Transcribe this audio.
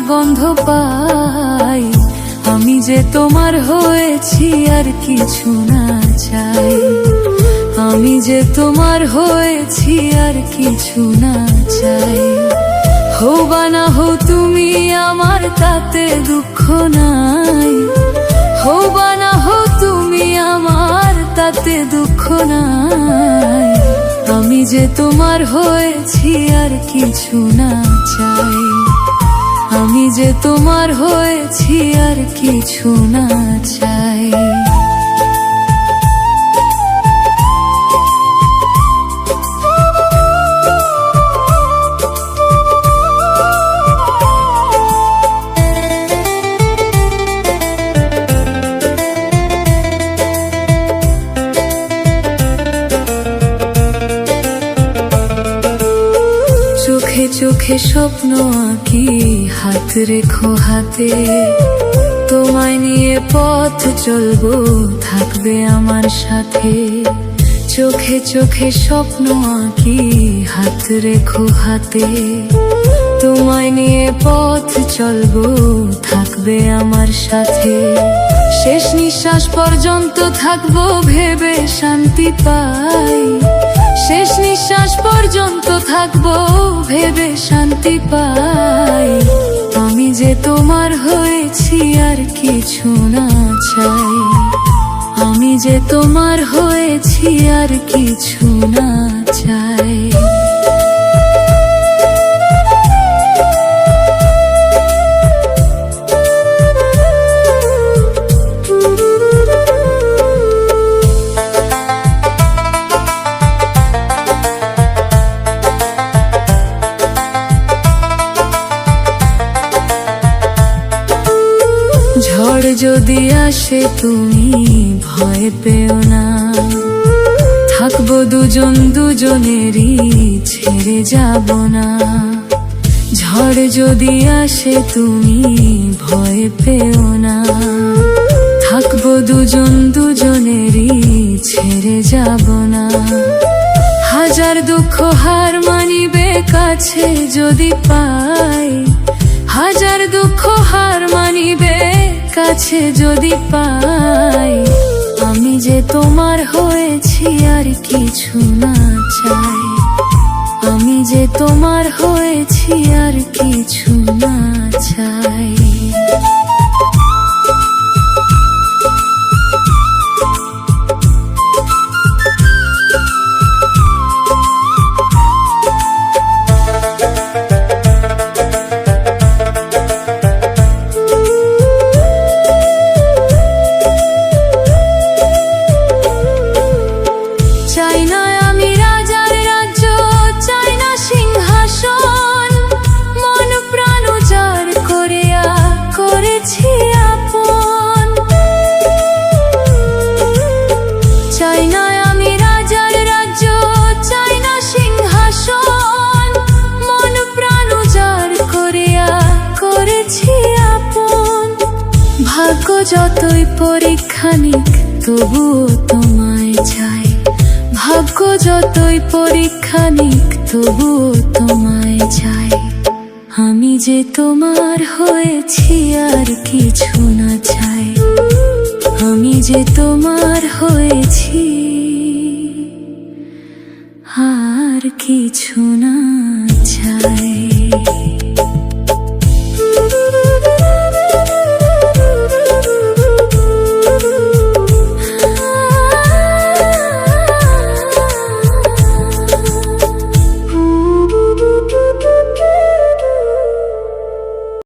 গন্ধ পাই। আমি যে তোমার হয়েছি আর কিছু না চাই। আমি যে তোমার হয়েছি আর কিছু না চাই। হো বা না হো তুমি আমার তাতে দুঃখ নাই। হো বা না হো তুমি আমার তাতে দুঃখ নাই। আমি যে তোমার হয়েছি আর কিছু না চাই। আমি যে তোমার হয়েছি আর কিছু না চাই। চোখে চোখে স্বপ্ন আঁকি, হাত রেখো হাতে। তোমায় নিয়ে পথ চলবো, থাকবে আমার সাথে। চোখে চোখে স্বপ্ন আঁকি, হাত রেখো হাতে। তোমায় নিয়ে পথ চলবো, থাকবে আমার সাথে। শেষ নিঃশ্বাস পর্যন্ত থাকবো ভেবে শান্তি পাই। শেষ নিঃশ্বাস পর্যন্ত থাকবো ভেবে শান্তি পাই। আমি যে তোমার হয়েছি আর কিছু না চাই। আমি যে তোমার হয়েছি আর কিছু না চাই। ঝড় যদি আসে তুমি ভয় পেও না। থাকবো দুজন দুজনেরই, ছেড়ে যাব না। ঝড় যদি আসে তুমি ভয় পেও না। থাকবো দুজন দুজনেরই, ছেড়ে যাব না। হাজার দুঃখ হার মানিবে কাছে যদি পাই। হাজার দুঃখ হার মানিবে কাছে যদি পাই। আমি যে তোমার হয়েছি আর কিছু না চাই। আমি যে তোমার হয়েছি আর কিছু না চাই। চাই না আমি রাজার রাজ্য, চাই না সিংহাসন। মন প্রাণ উজাড় করিয়া করেছি আপন। চাই না আমি রাজার রাজ্য, চাই না সিংহাসন। মন প্রাণ উজাড় করিয়া করেছি আপন। ভাগ্য যতই পরীক্ষা নিক তবুও তোমায় চাই। ভাগ্য যতই পরীক্ষা নিক তবুও তোমায় চাই। আমি যে তোমার হয়েছি আর কিছু না চাই। আমি যে তোমার হয়েছি আর কিছু না চাই।